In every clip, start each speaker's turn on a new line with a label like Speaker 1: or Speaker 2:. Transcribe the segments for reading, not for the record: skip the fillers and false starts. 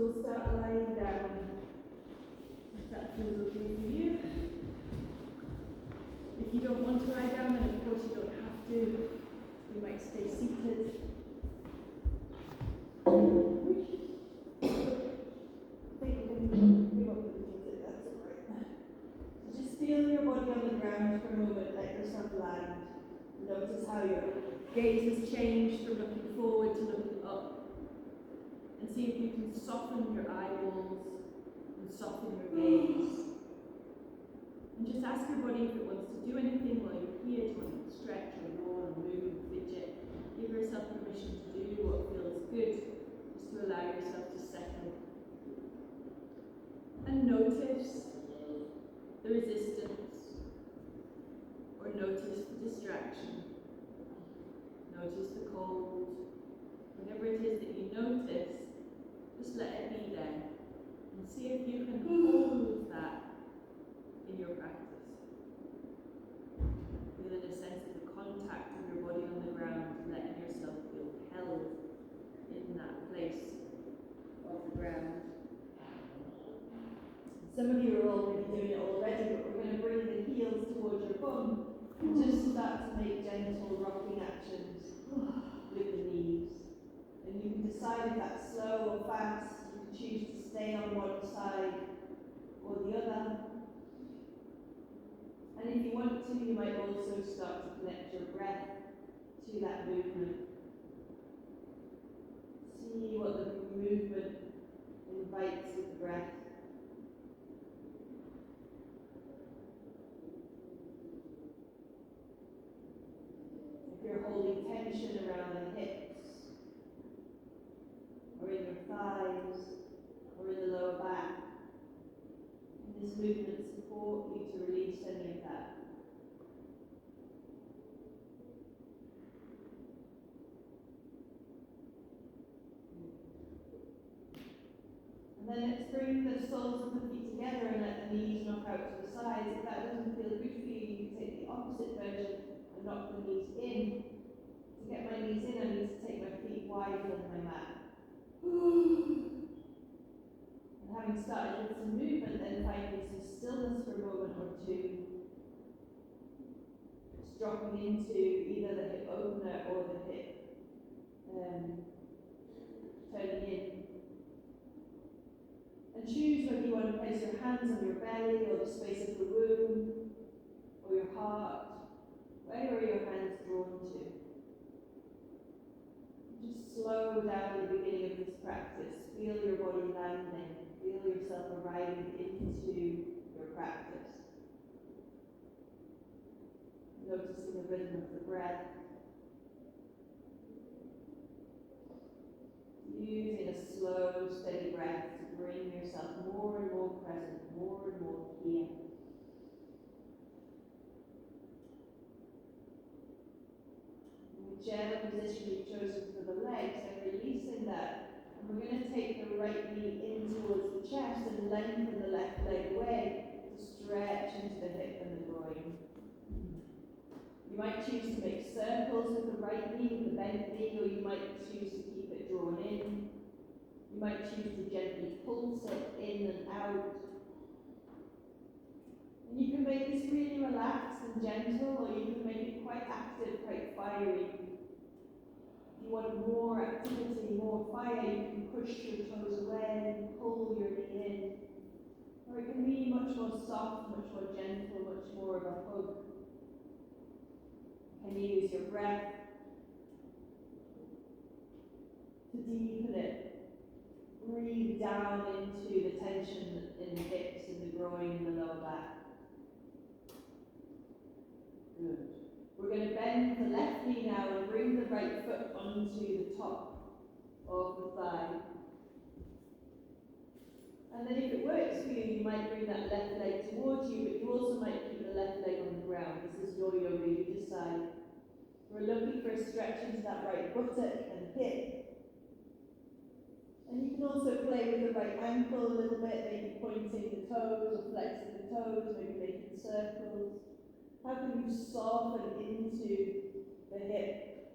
Speaker 1: we'll start lying down. If that feels okay for you. If you don't want to lie down, then of course you don't have to. You might stay seated. I think we can give up a little bit, that's alright. So just feel your body on the ground for a moment, let yourself land. Notice how your gaze has changed from looking forward to looking up. And see if you can soften your eyeballs and soften your gaze. And just ask your body if it wants to do anything while you're here. Do you want to stretch or roll or move or fidget? Give yourself permission to do what feels good, just to allow yourself to settle. And notice the resistance, or notice the distraction. Notice the cold. Whatever it is that you notice, just let it be there. And see if you can hold that in your practice. Feeling a sense of the contact of your body on the ground, letting yourself feel held in that place of the ground. Some of you are already doing it already, but we're going to bring the heels towards your bum and just start to make gentle rocking actions with the knees. And you can decide if that's slow or fast. You can choose to stay on one side or the other. And if you want to, you might also start to connect your breath to that movement. See what the movement invites with the breath. If you're holding tension around the hips, or in your thighs, or in the lower back, can this movement support you to release any of that? And then let's bring the soles of the feet together and let the knees knock out to the sides. If that doesn't feel good for you, you can take the opposite version and knock the knees in. To get my knees in, I need to take my feet wider than my mat. And having started with some movement, then finding some stillness for a moment or two. Just dropping into either the hip opener or the hip turning in. And choose whether you want to place your hands on your belly or the space of the womb or your heart. Where are your hands drawn to? Just slow down the beginning of this practice. Feel your body landing. Feel yourself arriving into your practice. Noticing the rhythm of the breath. Using a slow, steady breath to bring yourself more and more present, more and more here. Whichever position you've chosen for the legs, and releasing that. And we're going to take the right knee in towards the chest and lengthen the left leg away to stretch into the hip and the groin. You might choose to make circles with the right knee, with the bent knee, or you might choose to keep it drawn in. You might choose to gently pulse it in and out. And you can make this really relaxed and gentle, or you can make it quite active, quite fiery. If you want more activity, more fire, you can push your toes away and pull your knee in. Or it can be much more soft, much more gentle, much more of a hug. You can use your breath to deepen it. Breathe down into the tension in the hips, in the groin, in the lower back. Good. We're going to bend the left knee now and bring the right foot onto the top of the thigh. And then if it works for you, you might bring that left leg towards you, but you also might keep the left leg on the ground. This is your yoga, you decide. We're looking for a stretch into that right buttock and hip. And you can also play with the right ankle a little bit, maybe pointing the toes or flexing the toes, maybe making circles. How can you soften into the hip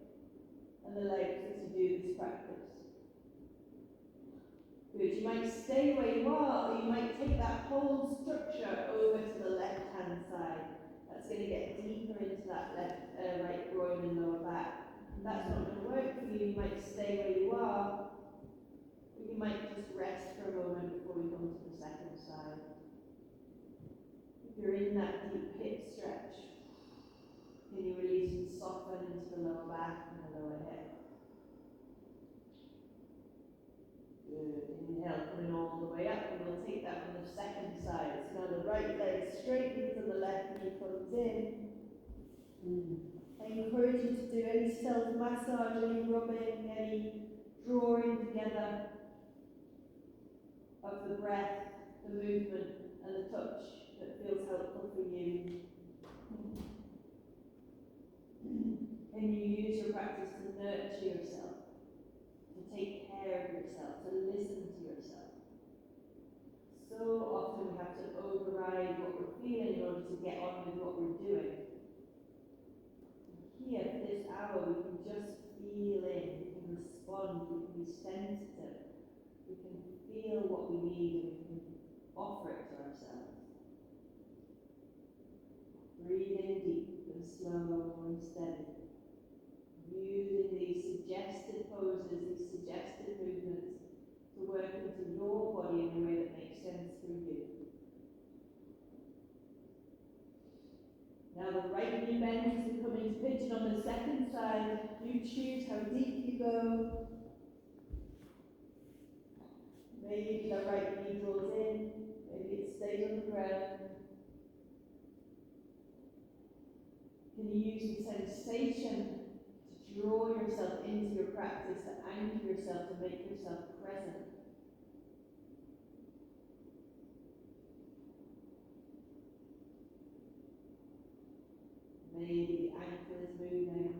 Speaker 1: and the legs as you do this practice? Good. You might stay where you are, or you might take that whole structure over to the left-hand side. That's going to get deeper into that right groin and lower back. If that's not going to work for you, you might stay where you are, or you might just rest for a moment before we come to the second side. If you're in that deep hip stretch, can you release and soften into the lower back and the lower hip? Good. Inhale, coming all the way up, and we'll take that on the second side. So now the right leg straight into the left knee comes in. I encourage you to do any self-massage, any rubbing, any drawing together of the breath, the movement, and the touch that feels helpful for you. Can you use your practice to nurture yourself, to take care of yourself, to listen to yourself? So often we have to override what we're feeling in order to get on with what we're doing. Here, for this hour, we can just feel in, we can respond, we can be sensitive, we can feel what we need, and we can offer it to ourselves. Breathe in deep and slow and steady. Using these suggested poses, these suggested movements to work into your body in a way that makes sense for you. Now the right knee bends as we come into pigeon on the second side. You choose how deep you go. Maybe the right knee draws in, maybe it stays on the ground. Can you use the sensation to draw yourself into your practice, to anchor yourself, to make yourself present? Maybe the ankle is moving.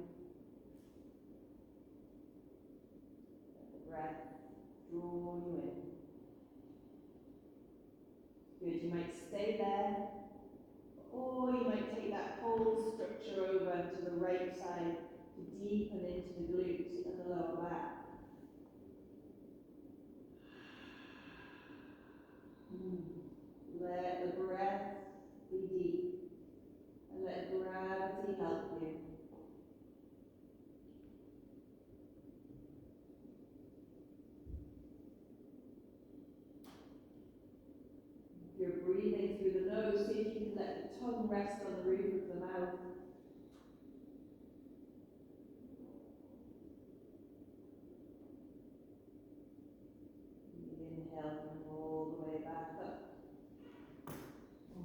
Speaker 1: Let the breath draw you in. Good, you might stay there, or you might take that whole structure over to the right side to deepen into the glutes and the lower back. Let the breath be deep, and let gravity help you. If you're breathing through the nose, see if you can let the tongue rest on the roof of the mouth. Inhale, coming all the way back up.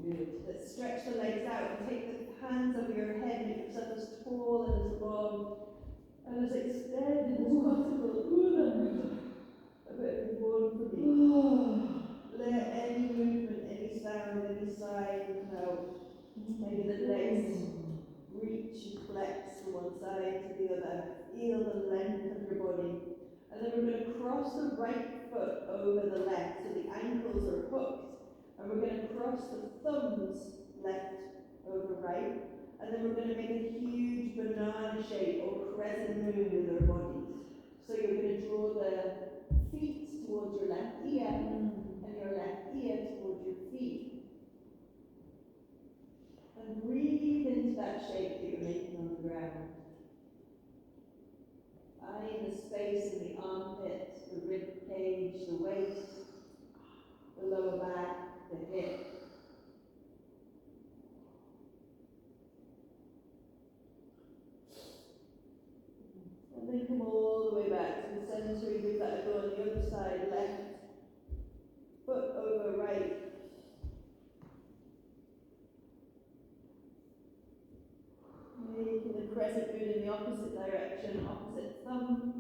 Speaker 1: Good. Let's stretch the legs out and take the hands over your head, make yourself as tall and as long and as extended as possible. A bit of one for me. Let any movement, any sound, any sigh come out. Maybe the legs reach and flex from one side to the other. Feel the length of your body. And then we're going to cross the right foot over the left, so the ankles are hooked. And we're going to cross the thumbs left over right. And then we're going to make a huge banana shape or crescent moon with our bodies. So you're going to draw the feet towards your left ear and your left ear towards your feet. And breathe into that shape that you're making on the ground. Find the space in the armpits, the rib cage, the waist, the lower back, the hip. And then come all the way back to the center. Give that a go on the other side. Left foot over right. Making the crescent moon in the opposite direction, opposite thumbs.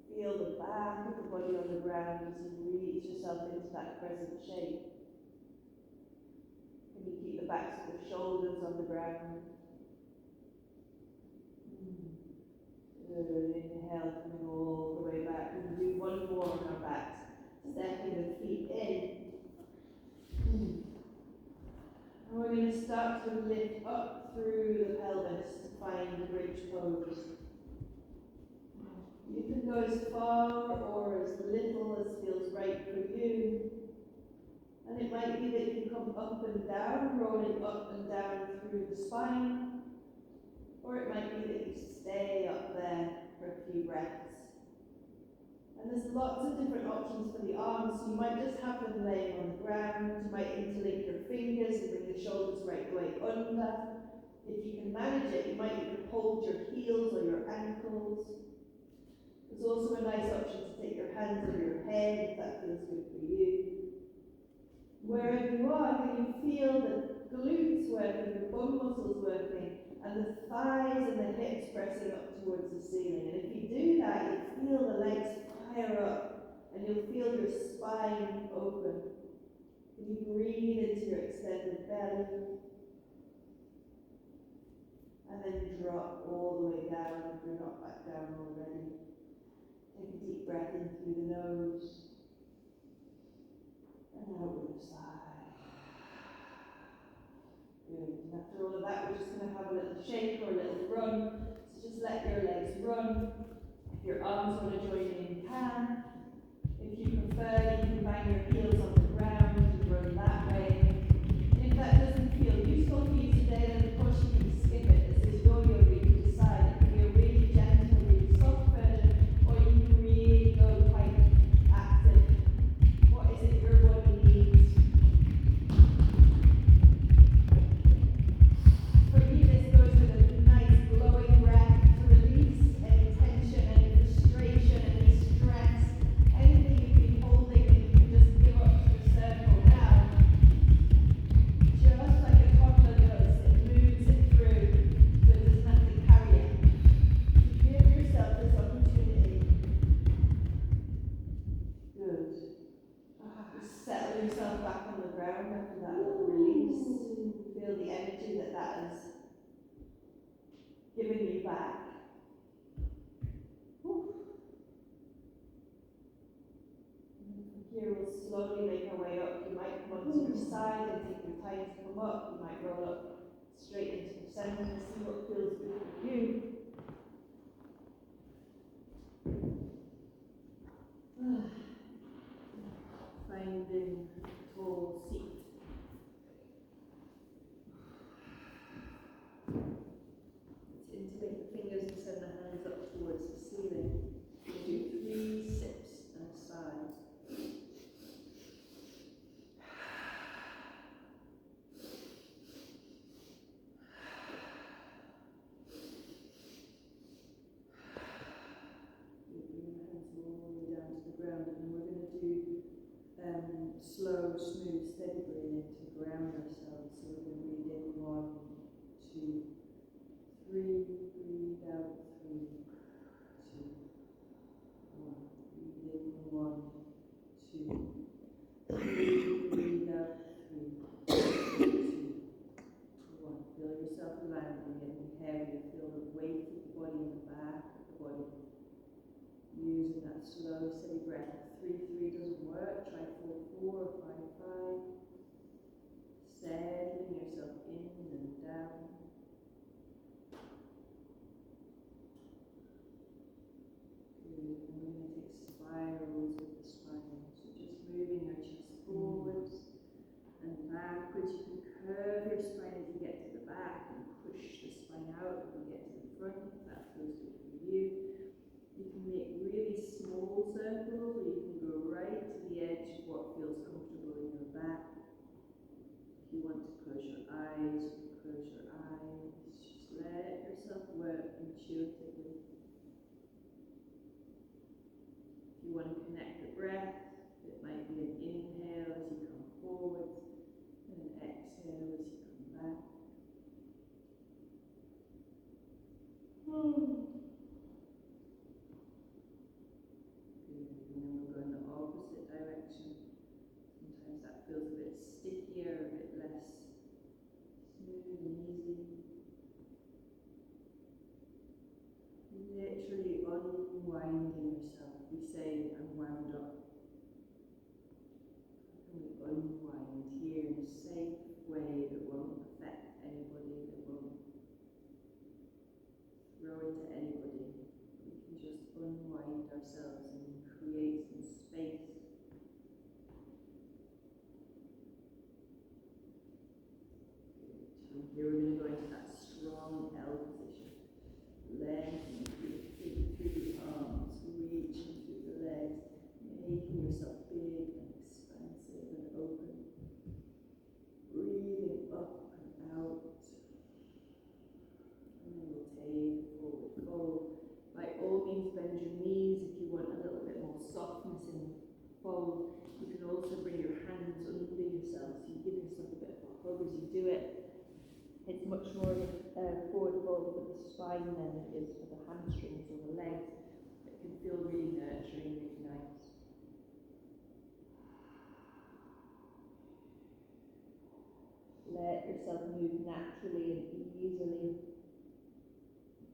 Speaker 1: Feel the back of the body on the ground as you reach yourself into that crescent shape. Can you keep the backs of the shoulders on the ground? Good. Inhale, coming all the way back. We can do one more on our backs. Stepping the feet in. And we're going to start to lift up through the pelvis to find the bridge pose. You can go as far or as little as feels right for you. And it might be that you come up and down, rolling up and down through the spine, or it might be that you stay up there for a few breaths. And there's lots of different options for the arms. You might just have them laying on the ground. You might interlink your fingers and bring the shoulders right the way under. If you can manage it, you might even hold your heels or your ankles. There's also a nice option to take your hands over your head if that feels good for you. Wherever you are, can you feel the glutes working, the bum muscles working, and the thighs and the hips pressing up towards the ceiling? And if you do that, you'll feel the legs fire up, and you'll feel your spine open. Can you breathe into your extended belly? And then drop all the way down if you're not back down already. Take a deep breath in through the nose. And out with a sigh. Good. And after all of that, we're just going to have a little shake or a little run. So just let your legs run. If your arms want to join in, you can. If you prefer, you can bang your heels on the ground and run that way. And if that doesn't feel useful for you today, then of course you can skip it. This is your yoga. You can decide. It can be a really gentle, really soft version, or you can really go quite active. What is it your body needs? For me, this goes with a nice blowing breath to release any tension, any frustration, any stress, anything you've been holding that you can just give up to the circle now. Just like a toddler does, it moves it through so it doesn't have to carry it. Give yourself this opportunity. Good. Just settle yourself back on the ground after that little release. Feel the energy that has given you back. Whew. And from here we'll slowly make our way up. You might come up to your side and take your time to come up. You might roll up straight into the center and see what feels good for you. Finding a tall seat. Let's interlink the fingers and send the hands up towards the ceiling. We'll do 3 sips and a sigh. Slow, smooth, steady breathing to ground ourselves. So we're going to breathe in 1, 2, 3, breathe out 3, 2, 1. Breathe in 1, 2, 3, breathe out 3, 2, 1. Feel yourself landing, getting heavier. Feel the weight of the body in the back of the body. Using that slow, steady breath. 3, 3 doesn't work. Try 4, 4 or 5, 5. Settling yourself in and down. Good. And we're going to take spirals with the spine. So just moving your chest forwards and backwards. You can curve your spine as you get to the back and push the spine out as you get to the front. That feels good for you. You can make really small circles, or you can go right to the edge of what feels comfortable in your back. If you want to close your eyes, you can close your eyes. Just let yourself work intuitively. If you want to connect the breath, it might be an inhale as you come forward, and an exhale as you come back. Sometimes that feels a bit stickier, a bit less smooth and easy. Literally unwinding yourself. We say, I'm wound up.
Speaker 2: as you do it. It's much more forward fold for the spine than it is for the hamstrings or the legs. It can feel really nurturing, really nice. Let yourself move naturally and easily,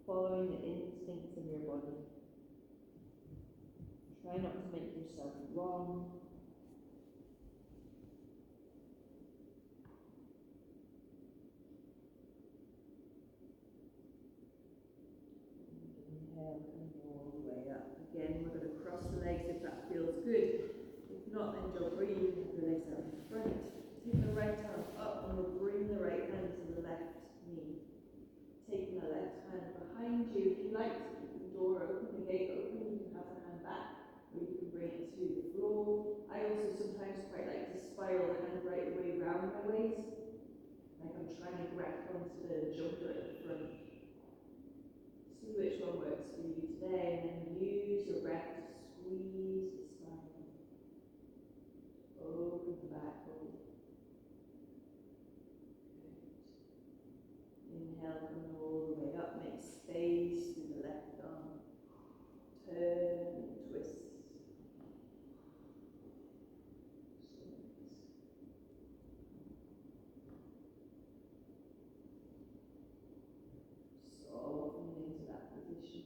Speaker 2: following the instincts of your body. Try not to make yourself wrong. Inhale and go all the way up. Again, we're going to cross the legs if that feels good. If not, then don't breathe. Have the legs out in front. Take the right arm up and we'll bring the right hand to the left knee. Taking the left hand behind you. If you like to keep the door open, the gate open, you can have the hand back, or you can bring it to the floor. I also sometimes quite like to spiral the hand right away round my waist, like I'm trying to grab onto the jumper at the front. See which one works for you today, and then use your breath to squeeze the spine. Open the back hold. Inhale, come all the way up, make space through the left arm. Turn and twist. Soften into that position.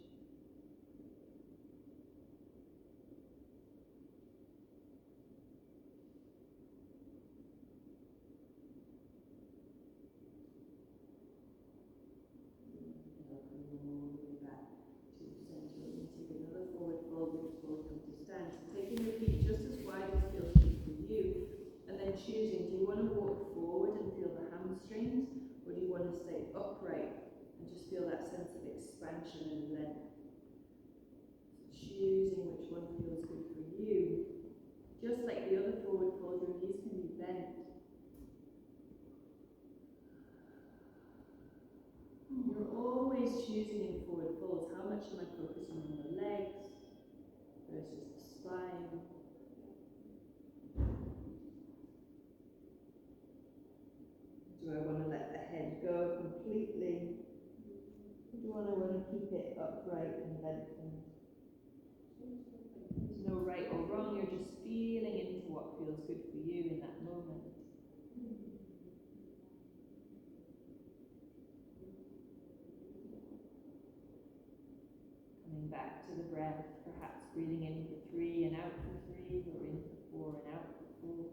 Speaker 2: Choosing, do you want to walk forward and feel the hamstrings, or do you want to stay upright and just feel that sense of expansion and length? Choosing which one feels good for you. Just like the other forward fold, your knees can be bent. You're always choosing in forward folds, how much am I focusing on the legs versus the spine? Do I want to let the head go completely? Or do I want to keep it upright and lengthened? There's no right or wrong, you're just feeling into what feels good for you in that moment. Coming back to the breath, perhaps breathing in for 3 and out for 3, or in for 4 and out for 4.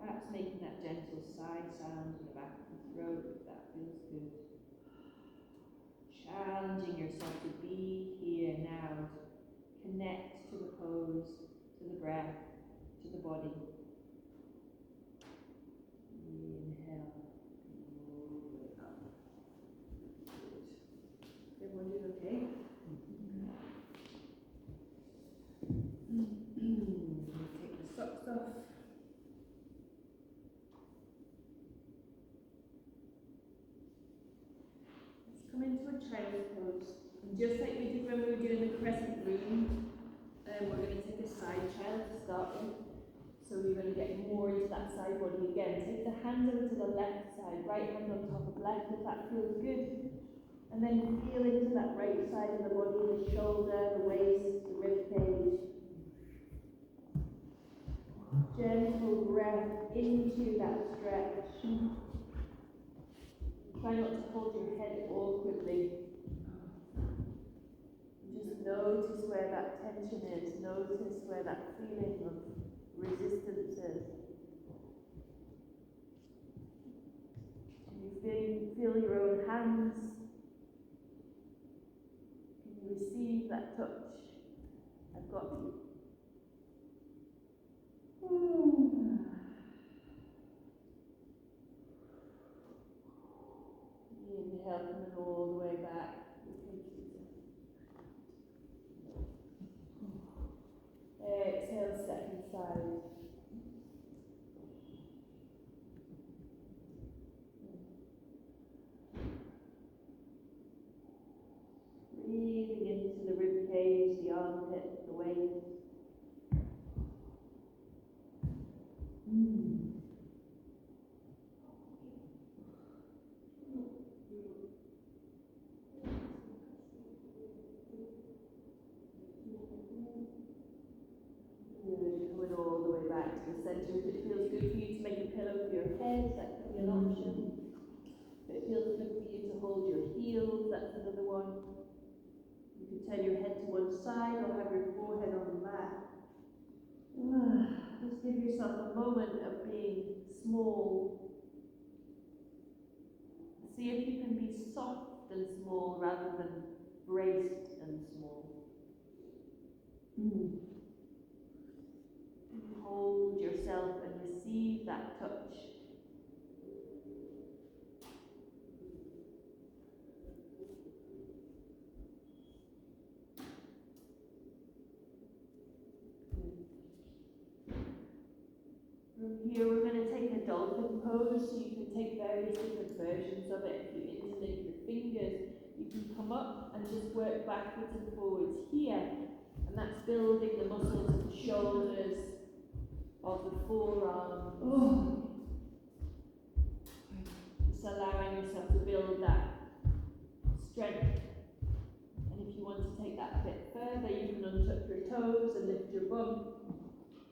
Speaker 2: Perhaps making that gentle sigh sound in the back of the throat if that feels good. Challenging yourself to be here now, to connect to the pose, to the breath, to the body. Inhale, all the way up. Good. Everyone doing okay? Take the socks off. Come into a child's pose. And just like we did when we were doing the crescent moon, we're going to take a side child to start with. So we're going to get more into that side body again. Take the hand over to the left side, right hand on top of left if that feels good. And then feel into that right side of the body, the shoulder, the waist, the rib cage. Gentle breath into that stretch. Try not to hold your head awkwardly. Just notice where that tension is. Notice where that feeling of resistance is. Can you feel your own hands? Can you receive that touch? I've got you. Inhale, coming all the way back. Exhale, second side. Breathing into the rib cage, the armpit, the waist. turn your head to one side or have your forehead on the mat. Just give yourself a moment of being small. See if you can be soft and small rather than braced and small. Hold yourself and receive that touch. From here we're going to take a dolphin pose, so you can take various different versions of it. If you interlink your fingers, you can come up and just work backwards and forwards here, and that's building the muscles of the shoulders, of the forearms. Just allowing yourself to build that strength. And if you want to take that a bit further, you can untuck your toes and lift your bum.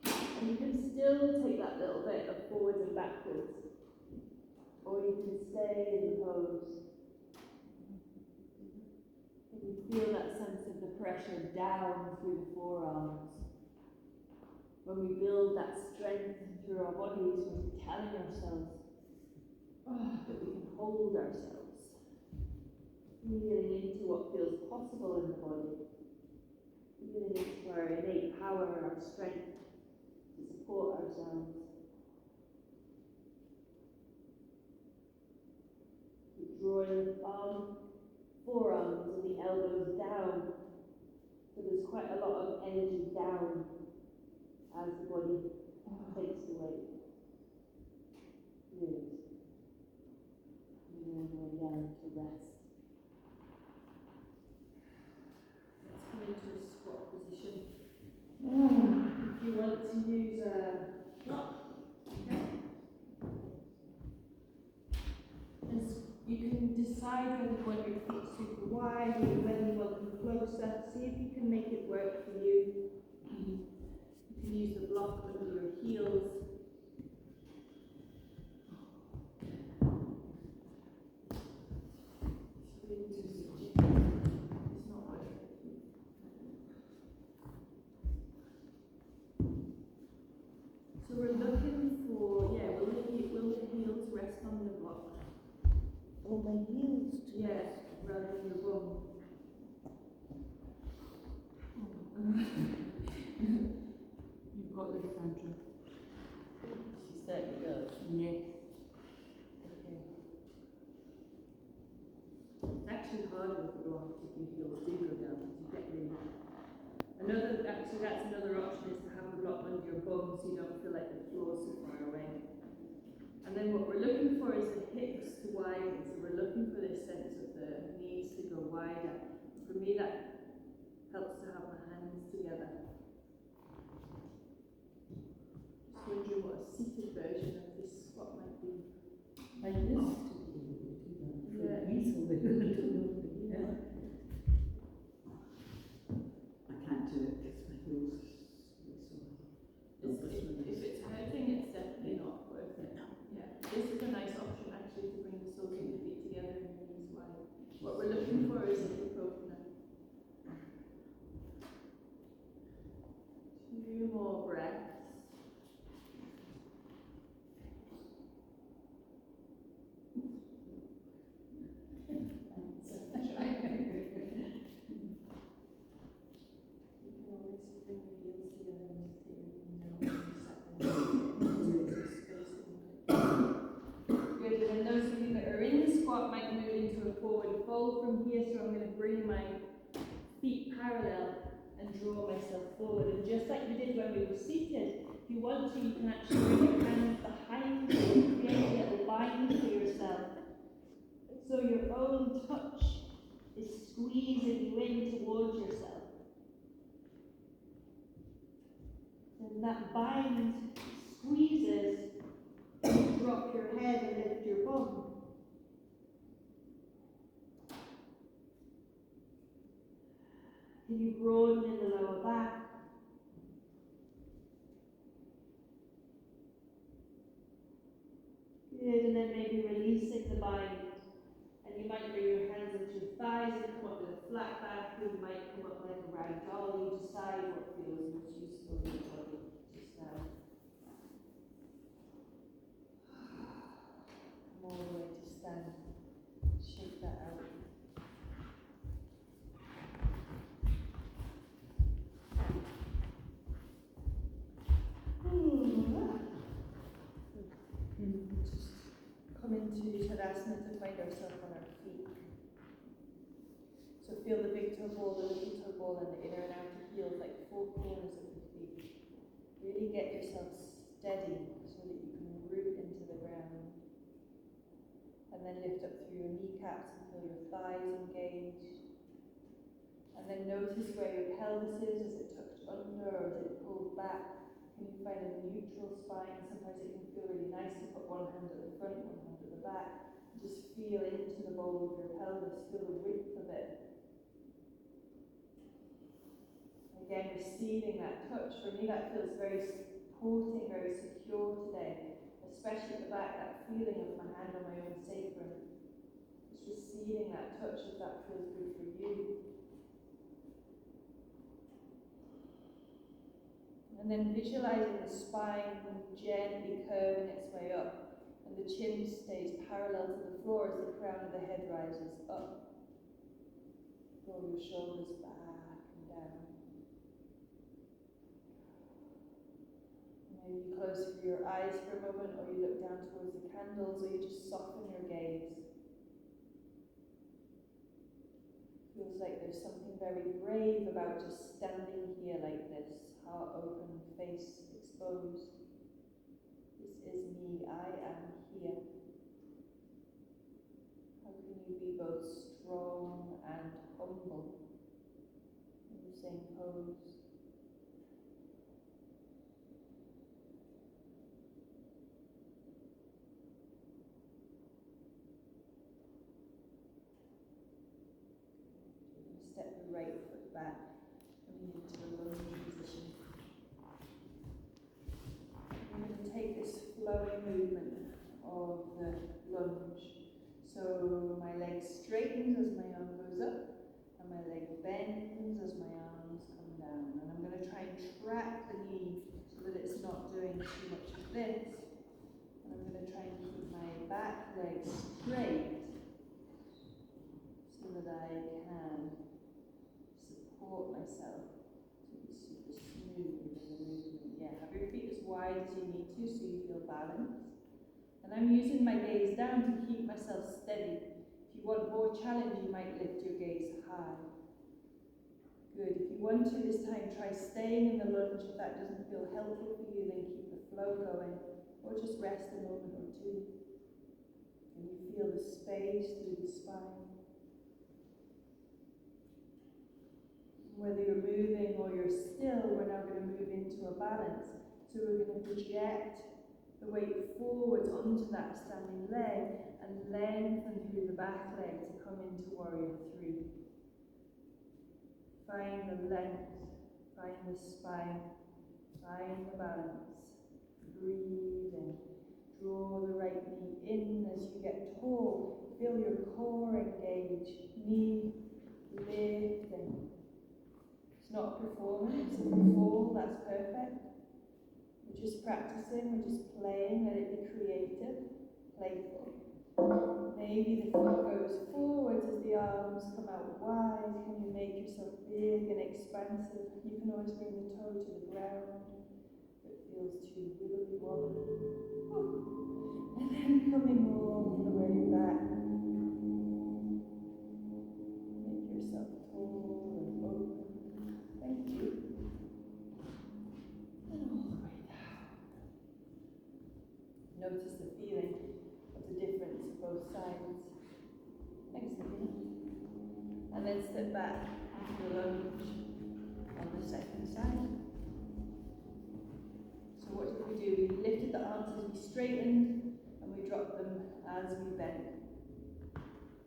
Speaker 2: And you can still take that little bit of forwards and backwards. Or you can stay in the pose. And you feel that sense of the pressure down through the forearms. When we build that strength through our bodies, we're telling ourselves that we can hold ourselves. Feeling into what feels possible in the body. Feeling into our innate power, our strength to support ourselves. Keep drawing the forearms and the elbows down. So there's quite a lot of energy down as the body takes the weight. Good. And then going down to rest. Let's come into a squat position. If you want to use a block, you can decide whether you want your feet super wide or whether you want them closer. See if you can make it work for you. You can use the block under your heels. It's not working. So we're looking for, will the heels rest on the block?
Speaker 3: Oh, my heels too.
Speaker 2: Yes, rather than your bum.
Speaker 4: You've got this, Sandra.
Speaker 3: She's that girl.
Speaker 4: Yes.
Speaker 2: Okay. It's actually harder with the block if your heels do go down, because you get really. That's another option, is to have the block under your bum so you don't feel like the floor's so far away. And then what we're looking for is the hips to widen, so we're looking for this sense of the knees to go wider. For me, that helps to have my hands together. Just wondering what a seated version of this squat might be.
Speaker 3: Like this.
Speaker 2: Yeah.
Speaker 3: Easily.
Speaker 2: Yeah.
Speaker 3: I can't do it because my heels are so hard.
Speaker 2: If it's hurting, it's definitely not worth it. Yeah. This is a nice option actually to bring the soles of your feet together and your knees wide. What we're looking for is a hip opener. 2 more breaths. You can always bring your heels together and just take your knee down and Good, and then those of you that are in the squat might move into a forward fold from here, so I'm going to bring my feet parallel and draw myself forward. And just like we did when we were seated, if you want to, you can actually bring your hands behind you and create a little bind for yourself. So your own touch is squeezing you in towards yourself. And that bind squeezes, drop your head and lift your bum. Can you broaden in the lower back? Good, and then maybe releasing the bind. And you might bring your hands into your thighs and come up with a flat back, we might come up like a rag doll. You decide what feels most useful in your body just now. Come all the way to stand. Shake that out. Just come into Tadasana to find ourselves on our feet. So feel the big toe ball, the little toe ball, and the inner and outer heels like four corners of the feet. Really get yourself steady so that you can root into the ground. And then lift up through your kneecaps and feel your thighs engaged. And then notice where your pelvis is. Is it tucked under or is it pulled back? Can you find a neutral spine? Sometimes it can feel really nice to put one hand at the front, one hand at the back. Just feel into the bowl of your pelvis, feel the width of it. Again, receiving that touch. For me, that feels very supporting, very secure today. Especially at the back, that feeling of my hand on my own sacrum. Just receiving that touch if that feels good for you. And then visualizing the spine gently curving its way up, and the chin stays parallel to the floor as the crown of the head rises up. Roll your shoulders back and down. Maybe you close your eyes for a moment, or you look down towards the candles, or you just soften your gaze. Feels like there's something very brave about just standing here like this. Heart open, face exposed. This is me, I am here. How can you be both strong and humble in the same pose? Step the right foot back, coming into a lunge position. I'm going to take this flowing movement of the lunge. So my leg straightens as my arm goes up, and my leg bends as my arms come down. And I'm going to try and track the knee so that it's not doing too much of this. And I'm going to try and keep my back leg straight so that I can support myself to be super smooth in the movement. Yeah, have your feet as wide as you need to so you feel balanced. And I'm using my gaze down to keep myself steady. If you want more challenge, you might lift your gaze high. Good. If you want to this time, try staying in the lunge. If that doesn't feel helpful for you, then keep the flow going. Or just rest a moment or two. And you feel the space through the spine. Whether you're moving or you're still, we're now going to move into a balance. So we're going to project the weight forwards onto that standing leg and lengthen through the back leg to come into Warrior 3. Find the length, find the spine, find the balance. Breathe in. Draw the right knee in as you get tall. Feel your core engage. Knee lifting. It's not performance. If you fall, that's perfect. We're just practicing, we're just playing, let it be creative, playful. Maybe the foot goes forwards as the arms come out wide. Can you make yourself big and expansive? You can always bring the toe to the ground if it feels too wibbly wobbly. And then coming all the way back. Make yourself tall and open. Thank you. And all the way down. Notice the feeling of the difference of both sides. Thanks, Nina. And then step back into the lunge on the second side. So what did we do? We lifted the arms as we straightened, and we dropped them as we bent.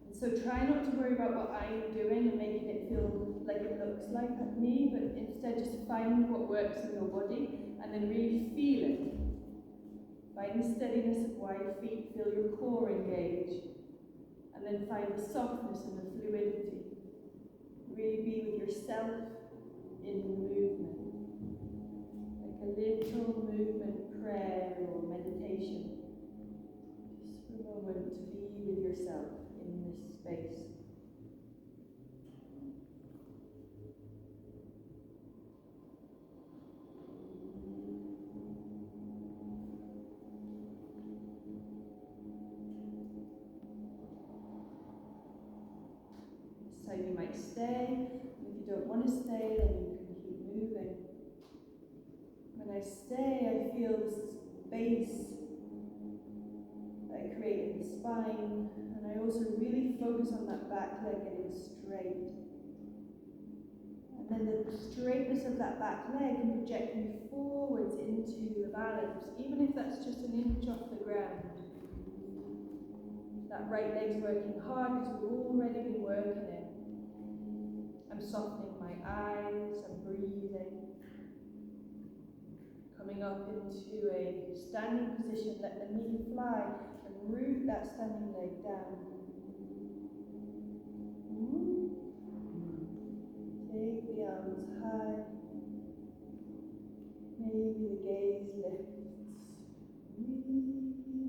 Speaker 2: And so try not to worry about what I'm doing and making it feel like it looks like me, but instead just find what works in your body and then really feel it. Find the steadiness of wide feet, feel your core engage, and then find the softness and the fluidity. Really be with yourself in the movement. Like a little movement prayer or meditation. Just for a moment to be with yourself in this space. So you might stay. If you don't want to stay, then you can keep moving. When I stay, I feel this space that I create in the spine, and I also really focus on that back leg getting straight. And then the straightness of that back leg can project me forwards into the balance, even if that's just an inch off the ground. That right leg's working hard because we've already been working it. I'm softening my eyes, I'm breathing. Coming up into a standing position, let the knee fly and root that standing leg down. Take the arms high. Maybe the gaze lifts.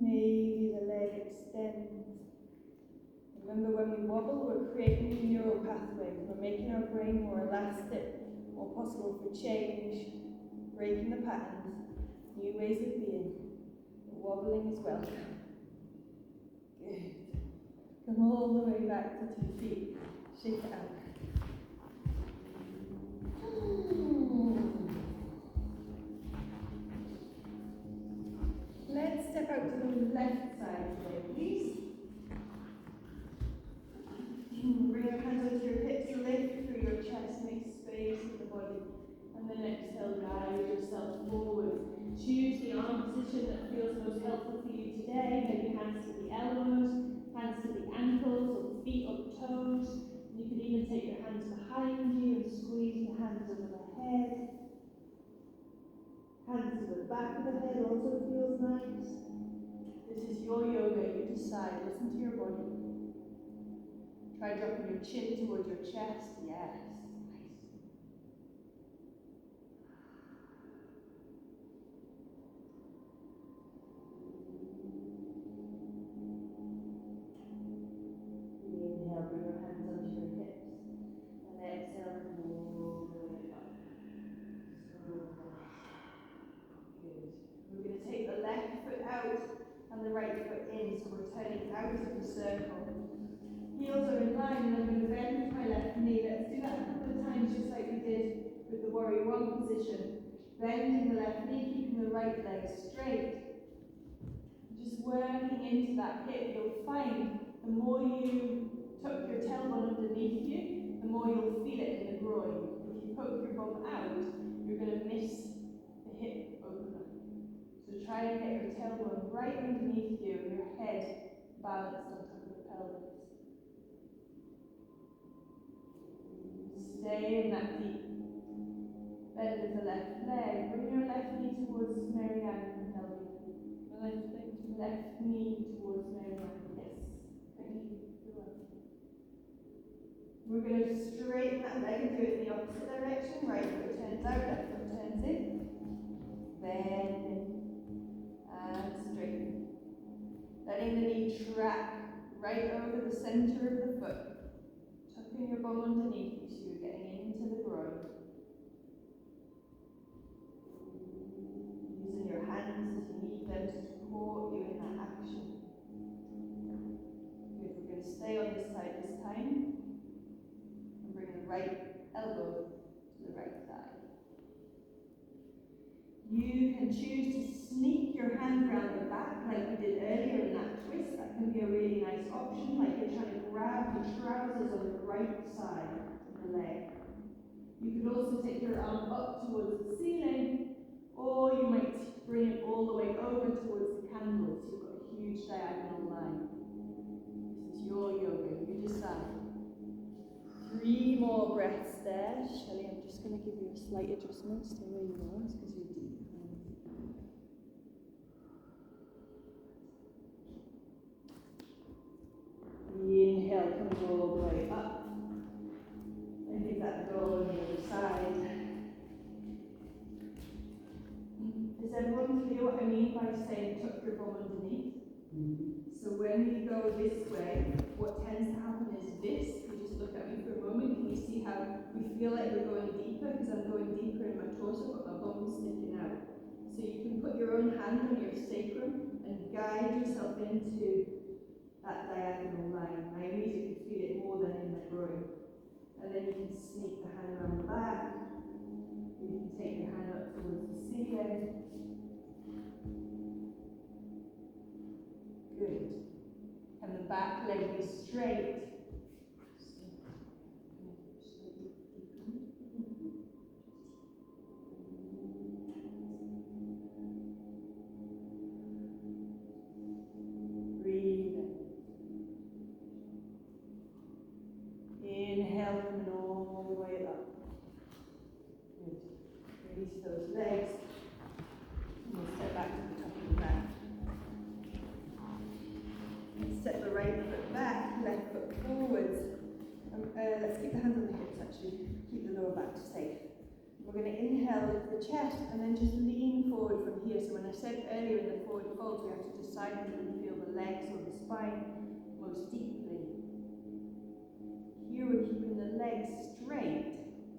Speaker 2: Maybe the leg extends. Remember, when we wobble, we're creating new neural pathways. We're making our brain more elastic, more possible for change, breaking the patterns, new ways of being. Wobbling is welcome. Good. Come all the way back to 2 feet. Shake it out. Let's step out to the left side today, please. Bring your hands onto your hips, lift through your chest, make space in the body. And then exhale, guide yourself forward. Choose the arm position that feels most helpful for you today. Maybe hands to the elbows, hands to the ankles, or the feet or the toes. You can even take your hands behind you and squeeze your hands over the head. Hands to the back of the head also feels nice. This is your yoga, you decide. Listen to your body. Try dropping your chin towards your chest. Yes. Nice. Inhale, bring your hands onto your hips. And exhale, pull the way up. Good. We're going to take the left foot out and the right foot in. So we're turning out of the circle. Heels are in line, and I'm going to bend my left knee. Let's do that a couple of times, just like we did with the warrior one position. Bending the left knee, keeping the right leg straight. Just working into that hip. You'll find the more you tuck your tailbone underneath you, the more you'll feel it in the groin. If you poke your bum out, you're going to miss the hip opener. So try and get your tailbone right underneath you and your head balanced on top of the pelvis. Stay in that deep bend of the left leg. Bring your left knee towards Marianne and Elvia. Left knee towards Marianne. Yes. Thank you. You're welcome. We're going to straighten that leg and do it in the opposite direction. Right foot turns out, left foot turns in. Bend and straighten. Letting the knee track right over the center of the foot. Tucking your bum underneath you so you're getting into the groin. Using your hands as you need them to support you in that action. Good, we're going to stay on this side this time. And bring the right elbow to the right thigh. You can choose to sneak your hand around the back like we did earlier in that twist. That can be a really nice option, like you're trying to grab the trousers on the right side of the leg. You can also take your arm up towards the ceiling, or you might bring it all the way over towards the candle, so you've got a huge diagonal line. This is your yoga, you decide. 3 more breaths there. Shelley, I'm just going to give you a slight adjustment. Stay where you are, because you're deep. Inhale, comes all the way up.
Speaker 1: what I mean by saying tuck your bum underneath. So when we go this way, what tends to happen is this. You just look at me for a moment and you see how we feel like we're going deeper because I'm going deeper in my torso, but my bum's sticking out. So you can put your own hand on your sacrum and guide yourself into that diagonal line. I immediately feel it more than in my groin. And then you can sneak the hand around the back. You can take your hand up towards the ceiling. Good. And the back leg is straight. Breathe in. Inhale, coming all the way up. Good. Release those legs. And we'll step back to the top of the mat. Step the right foot back, left foot forwards. Let's keep the hands on the hips actually. Keep the lower back safe. We're going to inhale with the chest and then just lean forward from here. So when I said earlier in the forward fold, we have to decide whether we feel the legs or the spine most deeply. Here we're keeping the legs straight,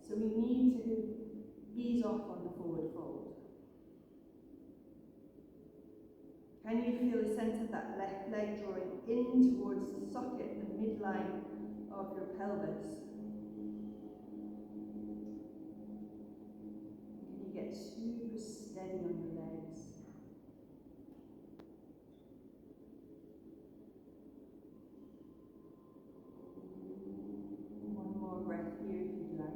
Speaker 1: so we need to ease off on the forward fold. Can you feel the sense of that left leg drawing in towards the socket, the midline of your pelvis? Can you get super steady on your legs? One more breath here if you'd like.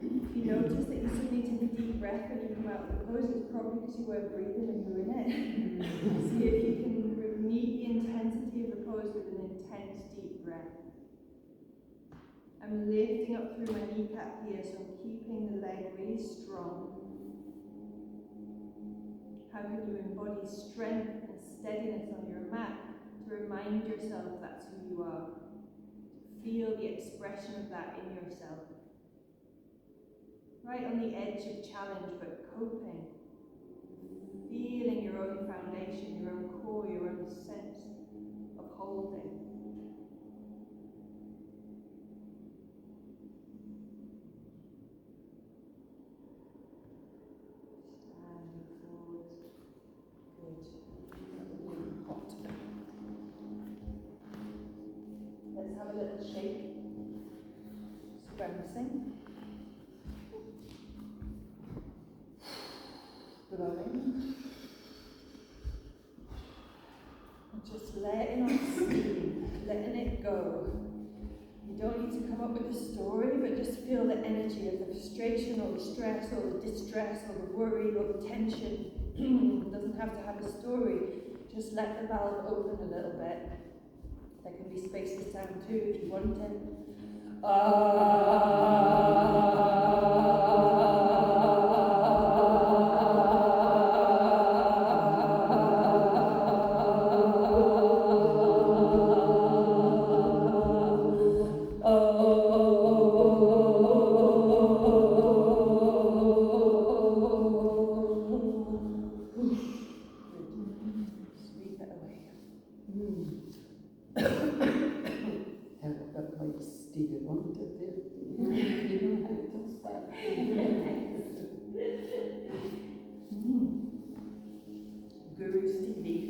Speaker 1: If you notice that you still need to take a deep breath when you come out of the pose, it's probably because you weren't breathing when you were in it. See if you can meet the intensity of the pose with an intense deep breath. I'm lifting up through my kneecap here, so I'm keeping the leg really strong. How can you embody strength and steadiness on your mat to remind yourself that's who you are? Feel the expression of that in yourself. Right on the edge of challenge, but coping. Feeling your own foundation, your own core, your own sense of holding. Standing forward. Good. Hot. Let's have a little shake. Bouncing. Blowing. And just letting off steam, letting it go. You don't need to come up with a story, but just feel the energy of the frustration or the stress or the distress or the worry or the tension. It doesn't have to have a story. Just let the valve open a little bit. There can be space for sound too if you want it. Sweep it away.
Speaker 3: Like Stevie Wonder did. You know how to start.
Speaker 1: Guru Stevie.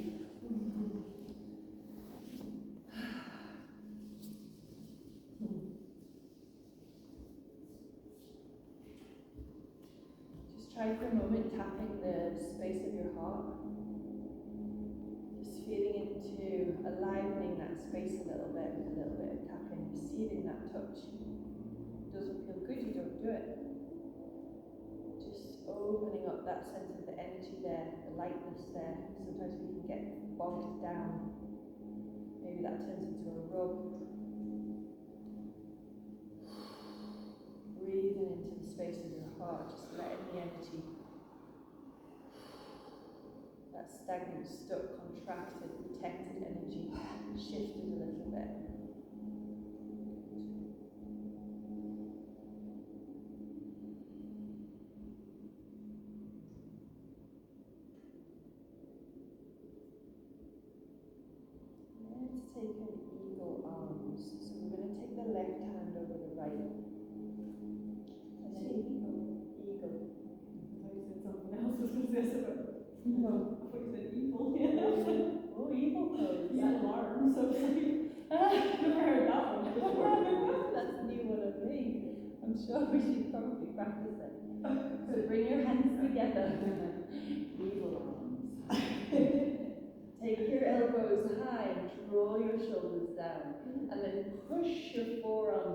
Speaker 1: Just try for a moment tapping the space of your heart. Just feeling into alivening that space a little bit with a little bit of tapping, receiving that touch. Doesn't feel good, you don't do it. Just opening up that sense of the energy there, the lightness there. Sometimes we can get bogged down. Maybe that turns into a rub. Breathing into the space of your heart, just letting the energy, that
Speaker 2: that stagnant, stuck, contracted, protected energy shifted a little bit. Let's take an eagle arms. So we're going to take the left hand over the right. And then eagle. Eagle.
Speaker 1: I thought you said something else. I was going to say something. No, I thought you said evil.
Speaker 2: Oh, eagle pose.
Speaker 1: Evil arms. So I've never heard that one before.
Speaker 2: That's a new one of me. I'm sure we should probably practice it. So bring your hands together. Eagle arms. Take your elbows high and draw your shoulders down. And then push your forearms